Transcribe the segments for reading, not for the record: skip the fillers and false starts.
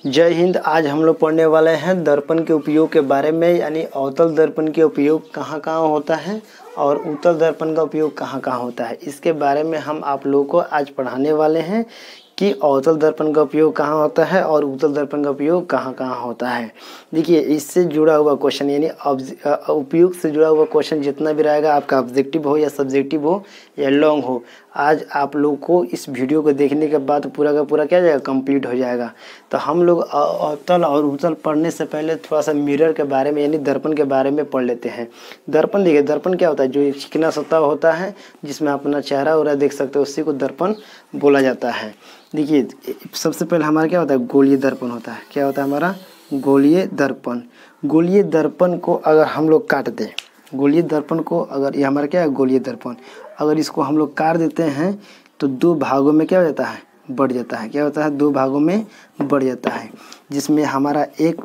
जय हिंद। आज हम लोग पढ़ने वाले हैं दर्पण के उपयोग के बारे में, यानी अवतल दर्पण के उपयोग कहाँ कहाँ होता है और उत्तल दर्पण का उपयोग कहाँ कहाँ होता है। इसके बारे में हम आप लोगों को आज पढ़ाने वाले हैं कि अवतल दर्पण का उपयोग कहाँ होता है और उत्तल दर्पण का उपयोग कहाँ कहाँ होता है। देखिए, इससे जुड़ा हुआ क्वेश्चन यानी उपयोग से जुड़ा हुआ क्वेश्चन जितना भी रहेगा, आपका ऑब्जेक्टिव हो या सब्जेक्टिव हो या लॉन्ग हो, आज आप लोग को इस वीडियो को देखने के बाद पूरा का पूरा क्या जाएगा, कंप्लीट हो जाएगा। तो हम लोग अवतल और उत्तल पढ़ने से पहले थोड़ा सा मिरर के बारे में यानी दर्पण के बारे में पढ़ लेते हैं। दर्पण देखिए, दर्पण क्या होता है, जो एक चिकना सतह होता है जिसमें अपना चेहरा वगैरह देख सकते हो, उसी को दर्पण बोला जाता है। देखिए, सबसे पहले हमारा क्या होता है, गोलीय दर्पण होता है। क्या होता है हमारा, गोलीय दर्पण। गोलीय दर्पण को अगर हम लोग काट दें, गोलीय दर्पण को अगर, ये हमारा क्या है, गोलीय दर्पण, अगर इसको हम लोग काट देते हैं तो दो भागों में क्या हो जाता है, बढ़ जाता है। क्या होता है, दो भागों में बढ़ जाता है, जिसमें हमारा एक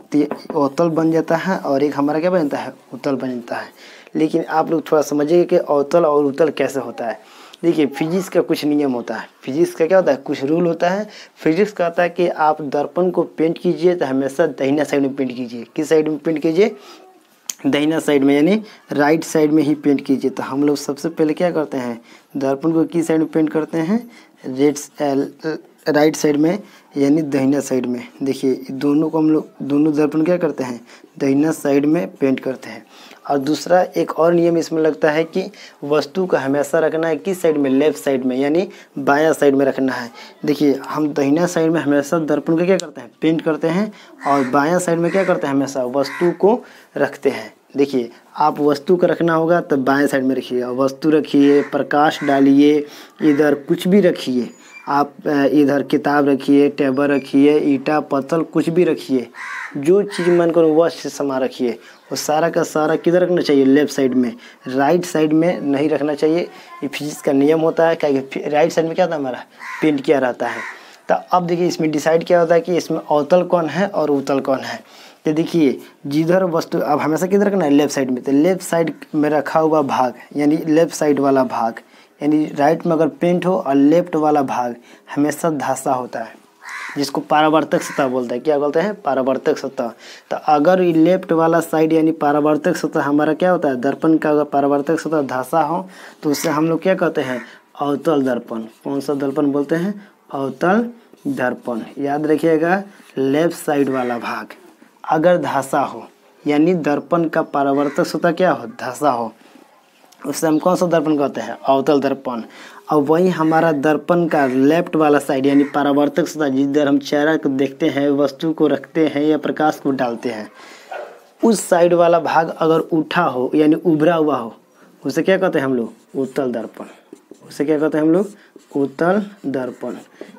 अवतल बन जाता है और एक हमारा क्या बन जाता है, उत्तल बन जाता है। लेकिन आप लोग थोड़ा समझिए कि अवतल और उत्तल कैसे होता है। देखिए, फिजिक्स का कुछ नियम होता है, फिजिक्स का क्या होता है, कुछ रूल होता है। फिजिक्स कहता है कि आप दर्पण को पेंट कीजिए तो हमेशा दाहिना साइड में पेंट कीजिए। किस साइड में पेंट कीजिए, दाहिना साइड में, यानी राइट साइड में ही पेंट कीजिए। तो हम लोग सबसे पहले क्या करते हैं, दर्पण को किस साइड में पेंट करते हैं, राइट साइड में यानी दाहिना साइड में। देखिए, दोनों को हम लोग, दोनों दर्पण क्या करते हैं, दाहिना साइड में पेंट करते हैं। और दूसरा एक और नियम इसमें लगता है कि वस्तु का हमेशा रखना है किस साइड में, लेफ्ट साइड में, यानी बायां साइड में रखना है। देखिए, हम दाहिना साइड में हमेशा दर्पण को क्या करते हैं, पेंट करते हैं, और बायां साइड में क्या करते हैं, हमेशा वस्तु को रखते हैं। देखिए, आप वस्तु को रखना होगा तो बाएं साइड में रखिए, वस्तु रखिए, प्रकाश डालिए, इधर कुछ भी रखिए, आप इधर किताब रखिए, टेबल रखिए, ईंटा पत्थर कुछ भी रखिए, जो चीज़ मन करो वह सामान रखिए, वो सारा का सारा किधर रखना चाहिए, लेफ्ट साइड में, राइट साइड में नहीं रखना चाहिए। ये फिजिक्स का नियम होता है, क्या राइट साइड में क्या था हमारा, पेंट किया रहता है। तो अब देखिए, इसमें डिसाइड क्या होता है कि इसमें अवतल कौन है और उत्तल कौन है। तो देखिए, जिधर वस्तु अब हमेशा किधर रखना है, लेफ्ट साइड में। तो लेफ्ट साइड में रखा हुआ भाग यानी लेफ्ट साइड वाला भाग, यानी राइट में अगर पेंट हो और लेफ्ट वाला भाग हमेशा धासा होता है, जिसको परावर्तक सतह बोलते हैं। क्या बोलते हैं, परावर्तक सतह। तो अगर लेफ्ट वाला साइड यानी परावर्तक सतह हमारा क्या होता है, दर्पण का अगर परावर्तक सतह धासा हो तो उससे हम लोग क्या कहते हैं, अवतल दर्पण। कौन सा दर्पण बोलते हैं, अवतल दर्पण। याद रखिएगा, लेफ्ट साइड वाला भाग अगर धासा हो यानी दर्पण का परावर्तक सतह क्या हो, धासा हो, उससे हम कौन सा दर्पण कहते हैं, अवतल दर्पण। और वहीं हमारा दर्पण का लेफ्ट वाला साइड यानी परावर्तक सतह, जिधर हम चेहरा को देखते हैं, वस्तु को रखते हैं या प्रकाश को डालते हैं, उस साइड वाला भाग अगर उठा हो यानी उभरा हुआ हो, उसे क्या कहते हैं हम लोग, उत्तल दर्पण। उसे क्या कहते हैं हम लोग, उत्तल दर्पण।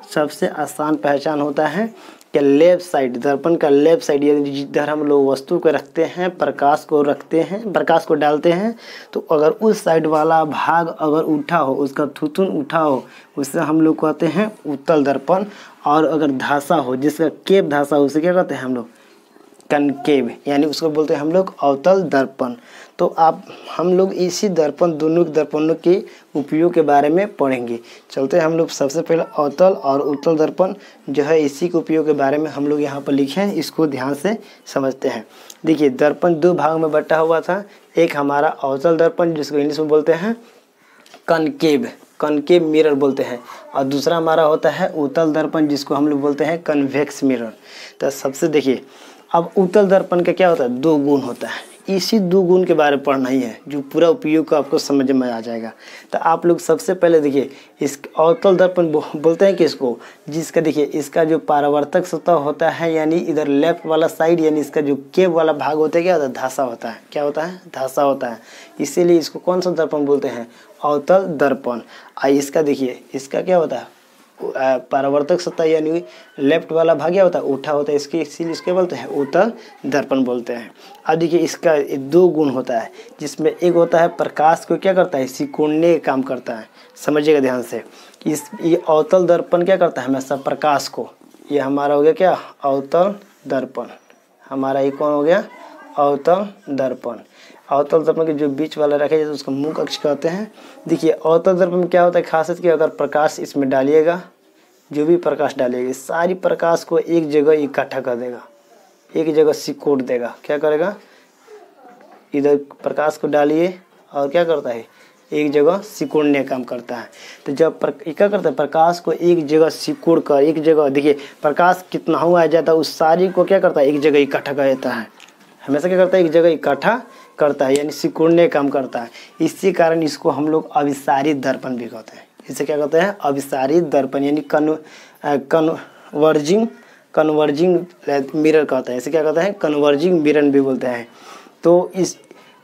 सबसे आसान पहचान होता है कि लेफ्ट साइड, दर्पण का लेफ्ट साइड यानी जिधर हम लोग वस्तु को रखते हैं, प्रकाश को रखते हैं, प्रकाश को डालते हैं, तो अगर उस साइड वाला भाग अगर उठा हो, उसका थुथुन उठा हो, उससे हम लोग कहते हैं उत्तल दर्पण। और अगर धासा हो, जिसका केव धासा हो, उसे क्या कहते हैं हम लोग, कनकेव, यानी उसको बोलते हैं हम लोग अवतल दर्पण। तो आप हम लोग इसी दर्पण, दोनों दर्पणों के उपयोग के बारे में पढ़ेंगे। चलते हैं हम लोग सबसे पहले अवतल और उत्तल दर्पण जो है, इसी के उपयोग के बारे में हम लोग यहाँ पर लिखे हैं, इसको ध्यान से समझते हैं। देखिए, दर्पण दो भाग में बटा हुआ था। एक हमारा अवतल दर्पण जिसको इंग्लिश में बोलते हैं कनकेव, कनकेव मिरर बोलते हैं, और दूसरा हमारा होता है उत्तल दर्पण जिसको हम लोग बोलते हैं कन्वेक्स मिरर। तो सबसे देखिए, अब उत्तल दर्पण का क्या होता है, दो गुण होता है। इसी दो गुण के बारे में पढ़ना ही है, जो पूरा उपयोग को आपको समझ में आ जाएगा। तो आप लोग सबसे पहले देखिए, इस अवतल दर्पण बोलते हैं किसको, जिसका देखिए, इसका जो परावर्तक सतह होता है यानी इधर लेफ्ट वाला साइड यानी इसका जो केव वाला भाग होता है, क्या होता है, धासा होता है। क्या होता है, धासा होता है। इसीलिए इसको कौन सा दर्पण बोलते हैं, अवतल दर्पण। इसका देखिए, इसका क्या होता है, परावर्तक सतह यानी लेफ्ट वाला भाग क्या होता है, उठा होता है, इसके इसीलिए इसके बोलते हैं उत्तल दर्पण बोलते हैं। अब देखिए, इसका दो गुण होता है, जिसमें एक होता है प्रकाश को क्या करता है, सिकुड़ने का काम करता है। समझिएगा ध्यान से, ये अवतल दर्पण क्या करता है, हमेशा प्रकाश को, ये हमारा हो गया क्या, अवतल दर्पण। हमारा ये कौन हो गया, अवतल दर्पण। अवतल दर्पण के जो बीच वाला रखे जाता है उसको मुख्य अक्ष कहते हैं। देखिए, अवतल दर्पण में क्या होता है खासियत कि अगर प्रकाश इसमें डालिएगा, जो भी प्रकाश डालेगी सारी प्रकाश को एक जगह इकट्ठा कर देगा, एक जगह सिकोड़ देगा। क्या करेगा, इधर प्रकाश को डालिए और क्या करता है, एक जगह सिकोड़ने का काम करता है। तो जब क्या करता है, प्रकाश को एक जगह सिकोड़ कर, एक जगह देखिए प्रकाश कितना हुआ आ जाता है, उस सारी को क्या करता है, एक जगह इकट्ठा कर देता है। हमेशा क्या करता है, एक जगह इकट्ठा करता है, यानी सिकोड़ने का काम करता है। इसी कारण इसको हम लोग अभिसारित दर्पण भी कहते हैं। इसे क्या कहते हैं, अभिसारित दर्पण, यानी कन्वर्जिंग मिरर कहते हैं। इसे क्या कहते हैं, कन्वर्जिंग मिरर भी बोलते हैं। तो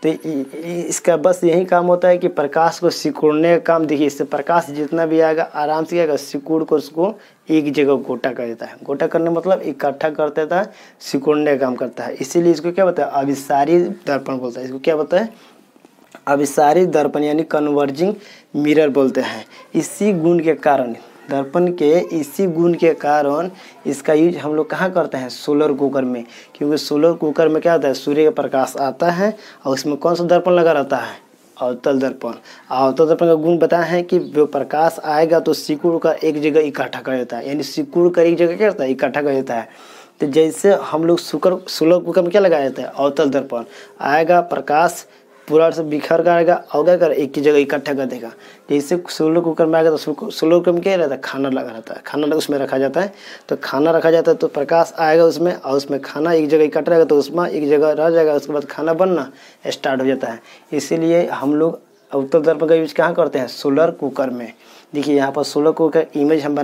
इसका बस यही काम होता है कि प्रकाश को सिकुड़ने का काम। देखिए इससे प्रकाश जितना भी आएगा आराम से आएगा, सिकुड़ को उसको एक जगह गोटा कर देता है। गोटा करने मतलब इकट्ठा कर देता है, सिकुड़ने का काम करता है। इसीलिए इसको क्या बोलता है, अभिसारित दर्पण बोलता है। इसको क्या बोलता है, अभिसारित दर्पण यानी कन्वर्जिंग मिरर बोलते हैं। इसी गुण के कारण, दर्पण के इसी गुण के कारण इसका यूज हम लोग कहाँ करते हैं, सोलर कुकर में। क्योंकि सोलर कुकर में क्या होता है, सूर्य का प्रकाश आता है और उसमें कौन सा दर्पण लगा रहता है, अवतल दर्पण। अवतल दर्पण का गुण बताया है कि जो प्रकाश आएगा तो सिकुड़ का एक जगह इकट्ठा कर देता है, यानी सिकुड़ कर एक जगह क्या करता है, इकट्ठा कर देता है। तो जैसे हम लोग सोलर कुकर में क्या लगाया जाता है, अवतल दर्पण। आएगा प्रकाश पूरा से बिखर कर आएगा और क्या कर एक ही जगह इकट्ठा कर देगा। जैसे सोलर कुकर में आएगा तो सोलर कुकर में क्या रहता है, खाना लगा रहता है, खाना उसमें रखा जाता है। तो खाना रखा जाता है तो प्रकाश आएगा उसमें और उसमें खाना एक जगह इकट्ठा रहेगा तो उसमें एक जगह रह जाएगा, उसके बाद खाना बनना स्टार्ट हो जाता है। इसीलिए हम लोग अवतल दर्पण का यूज कहाँ करते हैं, सोलर कुकर में। देखिए यहाँ पर सोलर कुकर इमेज हम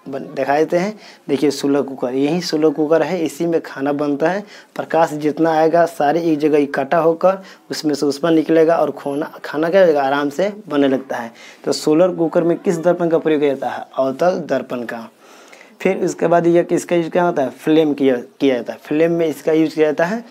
दिखा देते हैं। देखिए सोलर कुकर, यही सोलर कुकर है, इसी में खाना बनता है। प्रकाश जितना आएगा सारे एक जगह इकट्ठा होकर उसमें से उसमें निकलेगा और खाना क्या होगा, आराम से बनने लगता है। तो सोलर कुकर में किस दर्पण का प्रयोग किया जाता है, अवतल दर्पण का। फिर उसके बाद ये इसका यूज क्या होता है, फ्लेम किया जाता है। फ्लेम में इसका यूज किया जाता है,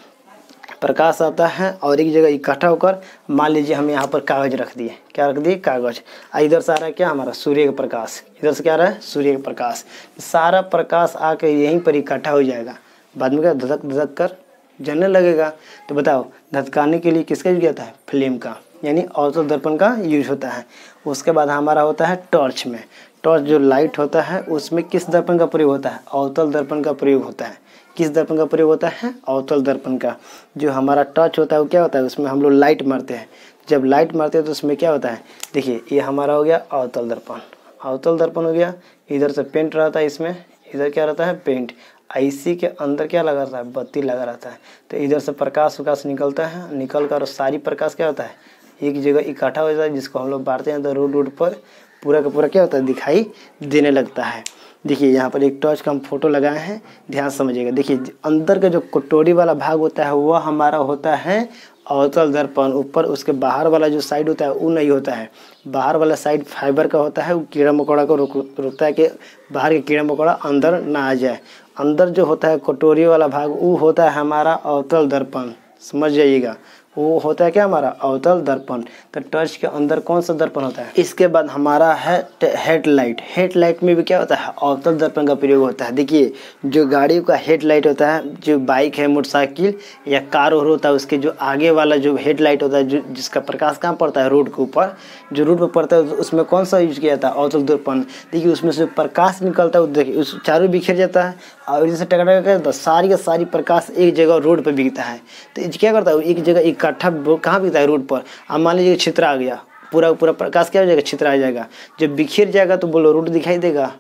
प्रकाश आता है और एक जगह इकट्ठा होकर, मान लीजिए हम यहाँ पर कागज रख दिए, क्या रख दिए, कागज। इधर से आ रहा है क्या, हमारा सूर्य का प्रकाश। इधर से क्या आ रहा है, सूर्य का प्रकाश। सारा प्रकाश आकर यहीं पर इकट्ठा हो जाएगा। बाद में क्या धधक धधक कर जलने लगेगा। तो बताओ धधकाने के लिए किसका यूज किया जाता है, फ्लेम का, यानी अवतल दर्पण का यूज होता है। उसके बाद हमारा होता है टॉर्च में। टॉर्च जो लाइट होता है उसमें किस दर्पण का प्रयोग होता है, अवतल दर्पण का प्रयोग होता है। किस दर्पण का प्रयोग होता है, अवतल दर्पण का। जो हमारा टॉर्च होता है वो क्या होता है, उसमें हम लोग लाइट मारते हैं। जब लाइट मारते हैं तो उसमें क्या होता है, देखिए ये हमारा हो गया अवतल दर्पण। अवतल दर्पण हो गया, इधर से पेंट रहता है, इसमें इधर क्या रहता है, पेंट। इसी के अंदर क्या लगा रहता है, बत्ती लगा रहता है। तो इधर से प्रकाश निकलता है, निकल कर सारी प्रकाश क्या होता है, एक जगह इकट्ठा हो जाता है, जिसको हम लोग बांटते हैं। तो रोड पर पूरा का पूरा क्या होता है, दिखाई देने लगता है। देखिए यहाँ पर एक टॉर्च का हम फोटो लगाए हैं, ध्यान समझिएगा। देखिए अंदर का जो कटोरी वाला भाग होता है वह हमारा होता है अवतल दर्पण। ऊपर उसके बाहर वाला जो साइड होता है वो नहीं होता है। बाहर वाला साइड फाइबर का होता है, वो कीड़ा मकोड़ा को रोकता है कि बाहर के कीड़ा मकोड़ा अंदर ना आ जाए। अंदर जो होता है कटोरी वाला भाग वो होता है हमारा अवतल दर्पण, समझ जाइएगा। वो होता है क्या, हमारा अवतल दर्पण। तो टॉर्च के अंदर कौन सा दर्पण होता है। इसके बाद हमारा है हेडलाइट। हेडलाइट में भी क्या होता है, अवतल दर्पण का प्रयोग होता है। देखिए जो गाड़ी का हेडलाइट होता है, जो बाइक है, मोटरसाइकिल या कार और होता है, उसके जो आगे वाला जो हेडलाइट होता है, जो जिसका प्रकाश कहाँ पड़ता है, रोड के ऊपर। जो रोड पर पड़ता है उसमें कौन सा यूज किया जाता है, अवतल दर्पण। देखिए उसमें से प्रकाश निकलता है, देखिए उस चारों बिखर जाता है और जैसे टकरा कर सारी का सारी प्रकाश एक जगह रोड पर बिकता है। तो क्या करता है, एक जगह इकट्ठा कहाँ बिकता है, रोड पर। अब मान लीजिए छितरा आ गया, पूरा प्रकाश क्या हो जाएगा, छितरा आ जाएगा। जब बिखर जाएगा तो बोलो रोड दिखाई देगा।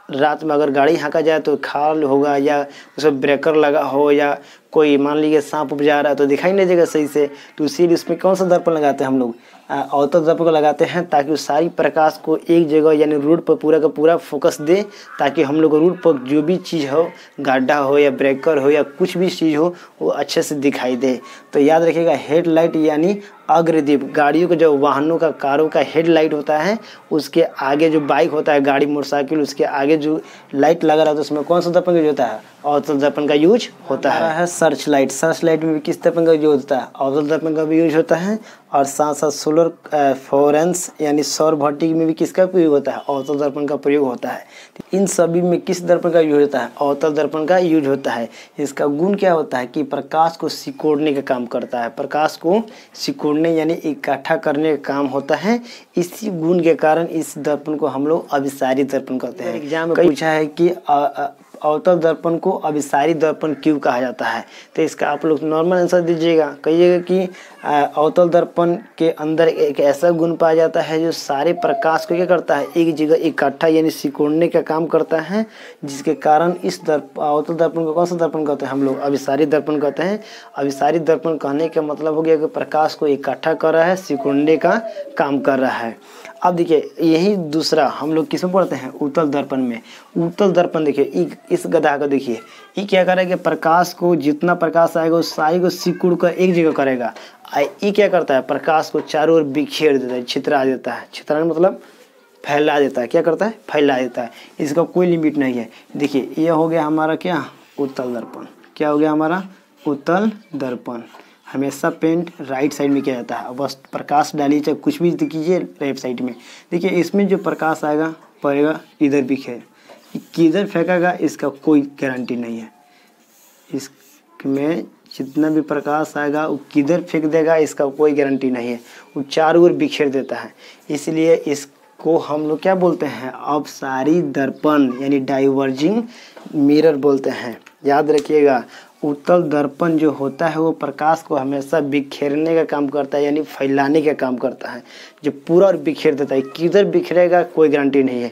रात में अगर गाड़ी हाँका जाए तो खाल होगा या उसमें ब्रेकर लगा हो या कोई मान लीजिए सांप उप जा रहा है तो दिखाई नहीं देगा सही से। तो इसीलिए उसमें कौन सा दर्पण लगाते हैं हम लोग, अवतल दर्पण को लगाते हैं, ताकि उस सारी प्रकाश को एक जगह यानी रोड पर पूरा का पूरा फोकस दे, ताकि हम लोग रोड पर जो भी चीज़ हो, गड्ढा हो या ब्रेकर हो या कुछ भी चीज़ हो, वो अच्छे से दिखाई दे। तो याद रखिएगा हेडलाइट यानी अग्रदीप। गाड़ियों के जो वाहनों का, कारों का हेडलाइट होता है, उसके आगे जो बाइक होता है, गाड़ी मोटरसाइकिल, उसके आगे जो लाइट लगा रहता है उसमें कौन सा दर्पण यूज होता है, अवतल दर्पण का यूज होता है। सर्च लाइट, सर्च लाइट में भी किस दर्पण का यूज होता है, अवतल दर्पण का भी यूज होता है। और साथ साथ सोलर फ्लोरेंस यानी सौर भट्टी में भी किसका प्रयोग होता है, अवतल दर्पण का प्रयोग होता है। इन सभी में किस दर्पण का यूज होता है, अवतल दर्पण का यूज होता है। इसका गुण क्या होता है कि प्रकाश को सिकोड़ने का काम करता है, प्रकाश को सिकोड़ सिकुड़ने यानी इकट्ठा करने का काम होता है। इसी गुण के कारण इस दर्पण को हम लोग अभिसारी दर्पण कहते हैं। एग्जाम में पूछा है कि अवतल दर्पण को अभिसारी दर्पण क्यों कहा जाता है, तो इसका आप लोग नॉर्मल आंसर दीजिएगा। कहिएगा कि अवतल दर्पण के अंदर एक ऐसा गुण पाया जाता है जो सारे प्रकाश को क्या करता है, एक जगह इकट्ठा यानी सिकुड़ने का काम करता है, जिसके कारण इस अवतल दर्पण को कौन सा दर्पण कहते हैं हम लोग, अभिसारी दर्पण कहते हैं। अभिसारी दर्पण कहने का मतलब हो गया कि प्रकाश को इकट्ठा कर रहा है, सिकुड़ने का काम कर रहा है। अब देखिए यही दूसरा हम लोग किसमें पढ़ते हैं, उत्तल दर्पण में। उत्तल दर्पण देखिए इस गधा को देखिए, ये क्या करेगा, प्रकाश को जितना प्रकाश आएगा उस सारी को सिकुड़ कर एक जगह करेगा। ये क्या करता है, प्रकाश को चारों ओर बिखेर देता है, छितरा देता है। छितरा मतलब फैला देता है, क्या करता है, फैला देता है। इसका कोई लिमिट नहीं है। देखिए ये हो गया हमारा क्या, उत्तल दर्पण। क्या हो गया हमारा, उत्तल दर्पण। हमेशा पेंट राइट साइड में किया जाता है। बस प्रकाश डालिए चाहे कुछ भी कीजिए लेफ्ट साइड में। देखिए इसमें जो प्रकाश आएगा पड़ेगा इधर बिखेर, किधर फेंकेगा इसका कोई गारंटी नहीं है। इसमें जितना भी प्रकाश आएगा वो किधर फेंक देगा इसका कोई गारंटी नहीं है, वो चारों ओर बिखेर देता है। इसलिए इसको हम लोग क्या बोलते हैं, अपसारी दर्पण यानी डाइवर्जिंग मिरर बोलते हैं। याद रखिएगा, उत्तल दर्पण जो होता है वो प्रकाश को हमेशा बिखेरने का काम करता है, यानी फैलाने का काम करता है, जो पूरा और बिखेर देता है। किधर बिखरेगा कोई गारंटी नहीं है।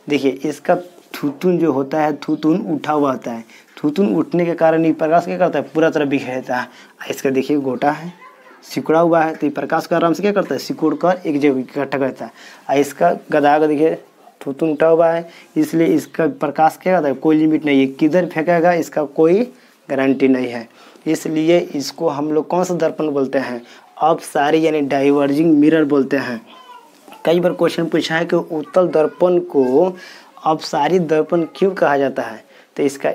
देखिए इसका थूथुन जो होता है, थूथुन उठा हुआ होता है। थूथुन उठने के कारण ये प्रकाश क्या करता है, पूरा तरह बिखेर देता है। इसका देखिए गोटा है, सिकुड़ा हुआ है, तो ये प्रकाश का आराम से क्या करता है, सिकुड़ कर एक जगह इकट्ठा करता है। इसका गधा का देखिए थूथुन उठा हुआ है, इसलिए इसका प्रकाश क्या करता है, कोई लिमिट नहीं है, किधर फेंकेगा इसका कोई गारंटी नहीं है। इसलिए इसको हम लोग कौन सा दर्पण बोलते हैं, अपसारी यानी डाइवर्जिंग मिरर बोलते हैं। कई बार क्वेश्चन पूछा है कि उत्तल दर्पण को अपसारी दर्पण क्यों कहा जाता है, तो इसका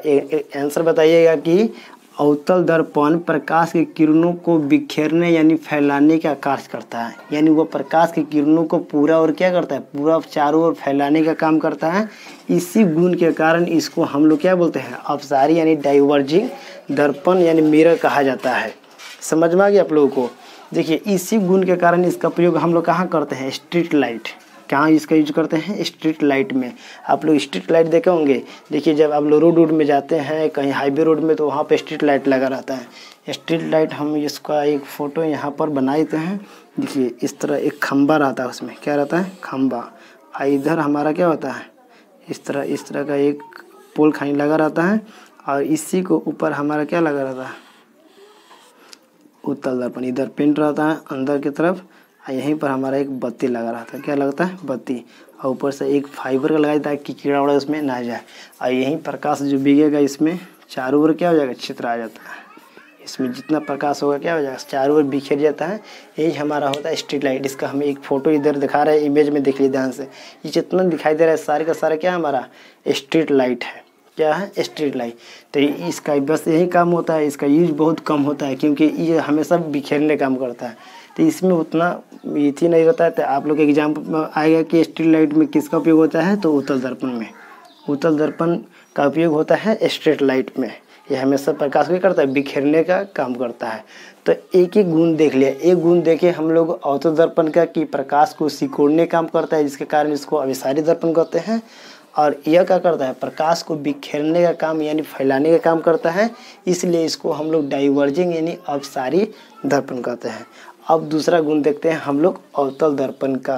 आंसर बताइएगा कि अवतल दर्पण प्रकाश की किरणों को बिखेरने यानी फैलाने का कार्य करता है। यानी वो प्रकाश की किरणों को पूरा और क्या करता है, पूरा चारों ओर फैलाने का काम करता है। इसी गुण के कारण इसको हम लोग क्या बोलते हैं, अपसारी यानी डाइवर्जिंग दर्पण यानी मिरर कहा जाता है। समझ में आ गया आप लोगों को। देखिए इसी गुण के कारण इसका प्रयोग हम लोग कहाँ करते हैं, स्ट्रीट लाइट। कहाँ इसका यूज करते हैं, स्ट्रीट लाइट में। आप लोग स्ट्रीट लाइट देखे होंगे। देखिए जब आप लोग रोड में जाते हैं कहीं हाईवे रोड में, तो वहाँ पे स्ट्रीट लाइट लगा रहता है। स्ट्रीट लाइट हम इसका एक फ़ोटो यहाँ पर बना देते हैं। देखिए इस तरह एक खंबा रहता है, उसमें क्या रहता है, खंबा। इधर हमारा क्या होता है, इस तरह का एक पोल खानी लगा रहता है, और इसी को ऊपर हमारा क्या लगा रहता है, उत्तल दर्पण। इधर पेंट रहता है अंदर की तरफ, यहीं पर हमारा एक बत्ती लगा रहता है। क्या लगता है, बत्ती। और ऊपर से एक फाइबर का लगा देता है कि कीड़ा उड़ा उसमें ना जाए। और यहीं प्रकाश जो बिगेगा इसमें चारों ओर क्या हो जाएगा, छितर आ जाता है। इसमें जितना प्रकाश होगा क्या हो जाएगा, चारों ओर बिखेर जाता है। यही हमारा होता है स्ट्रीट लाइट। इसका हमें एक फ़ोटो इधर दिखा रहा है, इमेज में देख लीजिए ध्यान से। ये जितना दिखाई दे रहा है सारे का सारा क्या हमारा स्ट्रीट लाइट है। क्या है, स्ट्रीट लाइट। तो इसका बस यही काम होता है। इसका यूज बहुत कम होता है क्योंकि ये हमेशा बिखेरने काम करता है, तो इसमें उतना इथी नहीं रहता है। तो आप लोग एग्जाम में आएगा कि स्ट्रीट लाइट में किसका उपयोग होता है, तो उत्तल दर्पण में। उत्तल दर्पण का उपयोग होता है स्ट्रीट लाइट में। ये हमेशा प्रकाश भी करता है, बिखेरने का काम करता है। तो एक एक गुण देख लिया। एक गुण देखे हम लोग अवतल दर्पण का कि प्रकाश को सिकोड़ने काम करता है, जिसके कारण इसको अभिसारी दर्पण कहते हैं। और यह क्या करता है, प्रकाश को बिखेरने का काम यानी फैलाने का काम करता है, इसलिए इसको हम लोग डाइवर्जिंग यानी अपसारी दर्पण कहते हैं। अब दूसरा गुण देखते हैं हम लोग अवतल दर्पण का।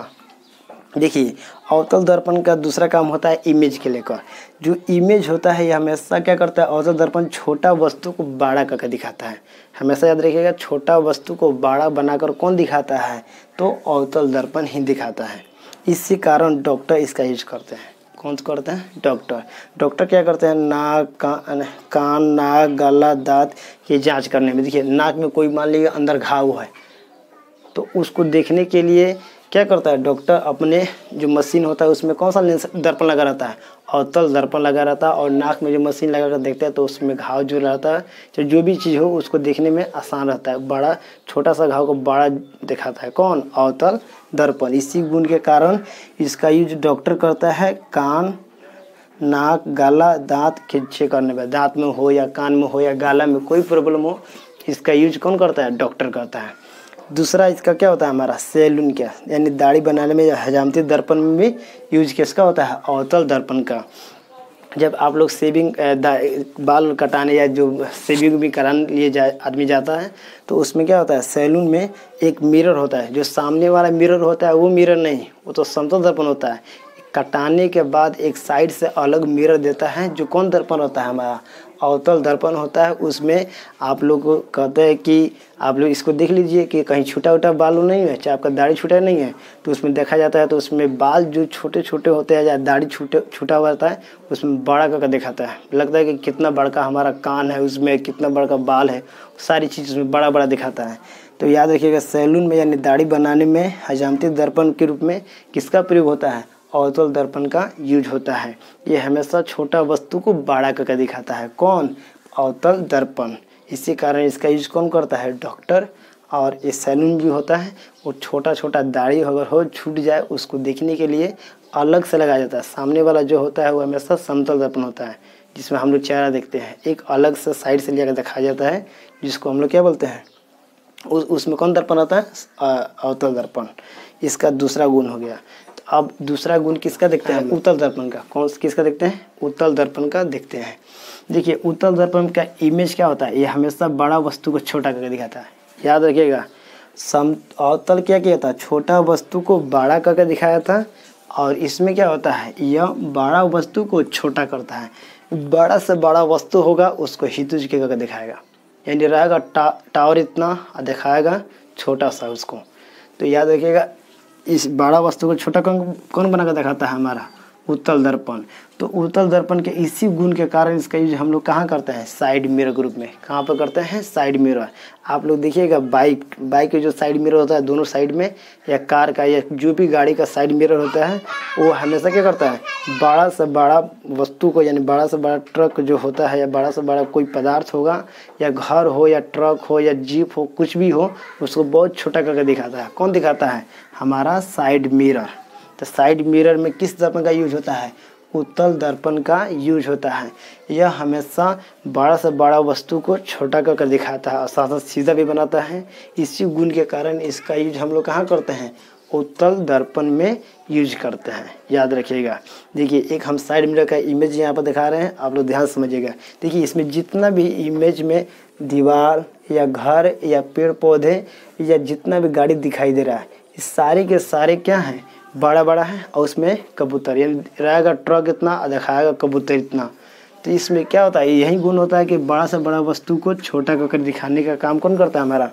देखिए अवतल दर्पण का दूसरा काम होता है इमेज के लेकर। जो इमेज होता है ये हमेशा क्या करता है, अवतल दर्पण छोटा वस्तु को बड़ा करके दिखाता है। हमेशा याद रखिएगा, छोटा वस्तु को बड़ा बनाकर कौन दिखाता है, तो अवतल दर्पण ही दिखाता है। इसी कारण डॉक्टर इसका यूज करते हैं। कौन करते हैं, डॉक्टर क्या करते हैं, नाक कान नाक गला दांत ये जांच करने में। देखिए नाक में कोई मान लीजिए अंदर घाव है, तो उसको देखने के लिए क्या करता है डॉक्टर, अपने जो मशीन होता है उसमें कौन सा लेंस दर्पण लगा रहता है, अवतल दर्पण लगा रहता है। और नाक में जो मशीन लगा कर देखते हैं तो उसमें घाव जो रहता है, तो जो भी चीज़ हो उसको देखने में आसान रहता है। बड़ा छोटा सा घाव को बड़ा दिखाता है कौन, अवतल दर्पण। इसी गुण के कारण इसका यूज डॉक्टर करता है कान नाक गला दांत खिंचे करने में। दांत में हो या कान में हो या गला में कोई प्रॉब्लम हो, इसका यूज कौन करता है, डॉक्टर करता है। दूसरा इसका क्या होता है हमारा सैलून का, यानी दाढ़ी बनाने में या हजामती दर्पण में भी यूज किसका होता है, अवतल दर्पण का। जब आप लोग शेविंग बाल कटाने या जो शेविंग भी कराने लिए आदमी जाता है तो उसमें क्या होता है, सैलून में एक मिरर होता है, जो सामने वाला मिरर होता है वो मिरर नहीं, वो तो समतल दर्पण होता है। कटाने के बाद एक साइड से अलग मिरर देता है, जो कौन दर्पण होता है, हमारा अवतल दर्पण होता है। उसमें आप लोग को कहते हैं कि आप लोग इसको देख लीजिए कि कहीं छोटा छोटा बाल नहीं है, चाहे आपका दाढ़ी छूटा नहीं है तो उसमें देखा जाता है, तो उसमें बाल जो छोटे छोटे होते हैं या दाढ़ी छूटा हुआ रहता है उसमें बड़ा करके दिखाता है, लगता है कि कितना बड़का हमारा कान है, उसमें कितना बड़का बाल है, सारी चीज़ उसमें बड़ा बड़ा दिखाता है। तो याद रखिएगा, सैलून में यानी दाढ़ी बनाने में हजामती दर्पण के रूप में किसका प्रयोग होता है, अवतल दर्पण का यूज होता है। ये हमेशा छोटा वस्तु को बड़ा करके दिखाता है, कौन, अवतल दर्पण। इसी कारण इसका यूज कौन करता है, डॉक्टर। और ये सैलून भी होता है, वो छोटा छोटा दाढ़ी अगर हो छूट जाए उसको देखने के लिए अलग से लगाया जाता है। सामने वाला जो होता है वो हमेशा समतल दर्पण होता है, जिसमें हम लोग चेहरा देखते हैं। एक अलग से साइड से लेकर दिखाया जाता है, जिसको हम लोग क्या बोलते हैं, उसमें कौन दर्पण होता है, अवतल दर्पण। इसका दूसरा गुण हो गया। तो अब दूसरा गुण किसका देखते हैं, उत्तल दर्पण का। कौन किसका देखते हैं, उत्तल दर्पण का देखते हैं। देखिए उत्तल दर्पण का इमेज क्या होता है, ये हमेशा बड़ा वस्तु को छोटा करके दिखाता है। याद रखिएगा, अवतल क्या किया था, छोटा वस्तु को बड़ा करके दिखाया था, और इसमें क्या होता है, यह बड़ा वस्तु को छोटा करता है। बड़ा से बड़ा वस्तु होगा उसको हितुज के करके दिखाएगा, यानी रहेगा टावर इतना दिखाएगा छोटा सा उसको। तो याद रखिएगा, इस बड़ा वस्तु को छोटा कौन बना कर दिखाता है, हमारा उत्तल दर्पण। तो उत्तल दर्पण के इसी गुण के कारण इसका यूज हम लोग कहाँ करते हैं, साइड मिरर ग्रुप में। कहाँ पर करते हैं, साइड मिरर। आप लोग देखिएगा बाइक के जो साइड मिरर होता है दोनों साइड में, या कार का या जो भी गाड़ी का साइड मिरर होता है, वो हमेशा क्या करता है, बड़ा से बड़ा वस्तु को, यानी बड़ा से बड़ा ट्रक जो होता है या बड़ा से बड़ा कोई पदार्थ होगा, या घर हो या ट्रक हो या जीप हो, कुछ भी हो, उसको बहुत छोटा करके दिखाता है। कौन दिखाता है, हमारा साइड मिरर। तो साइड मिरर में किस दर्पण का यूज होता है, उत्तल दर्पण का यूज होता है। यह हमेशा बड़ा से बड़ा वस्तु को छोटा करके दिखाता है और साथ साथ सीधा भी बनाता है। इसी गुण के कारण इसका यूज हम लोग कहाँ करते हैं, उत्तल दर्पण में यूज करते हैं। याद रखिएगा। देखिए एक हम साइड मिरर का इमेज यहाँ पर दिखा रहे हैं, आप लोग ध्यान समझिएगा। देखिए इसमें जितना भी इमेज में दीवार या घर या पेड़ पौधे या जितना भी गाड़ी दिखाई दे रहा है, इस सारे के सारे क्या हैं, बड़ा बड़ा है, और उसमें कबूतर, यानी रहेगा ट्रक इतना और दिखाएगा कबूतर इतना। तो इसमें क्या होता है, यही गुण होता है कि बड़ा से बड़ा वस्तु को छोटा करके दिखाने का काम कौन करता है, हमारा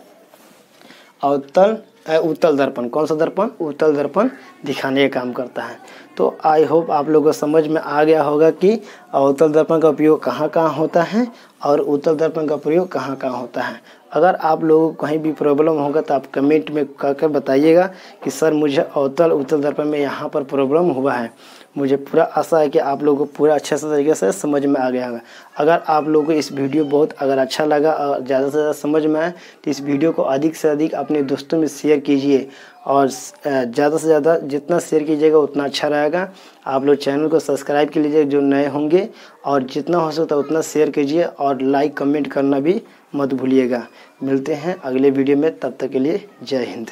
उत्तल दर्पण। कौन सा दर्पण, उत्तल दर्पण दिखाने का काम करता है। तो आई होप आप लोगों को समझ में आ गया होगा कि उत्तल दर्पण का उपयोग कहाँ कहाँ होता है और उत्तल दर्पण का प्रयोग कहाँ कहाँ होता है। अगर आप लोगों को कहीं भी प्रॉब्लम होगा तो आप कमेंट में करके बताइएगा कि सर मुझे उत्तल दर्पण में यहाँ पर प्रॉब्लम हुआ है। मुझे पूरा आशा है कि आप लोगों को पूरा अच्छे से तरीके से समझ में आ गया होगा। अगर आप लोगों को इस वीडियो बहुत अगर अच्छा लगा और ज़्यादा से ज़्यादा समझ में आए तो इस वीडियो को अधिक से अधिक अपने दोस्तों में शेयर कीजिए, और ज़्यादा से ज़्यादा जितना शेयर कीजिएगा उतना अच्छा रहेगा। आप लोग चैनल को सब्सक्राइब कर लीजिए जो नए होंगे, और जितना हो सकता है उतना शेयर कीजिए, और लाइक कमेंट करना भी मत भूलिएगा। मिलते हैं अगले वीडियो में, तब तक के लिए जय हिंद।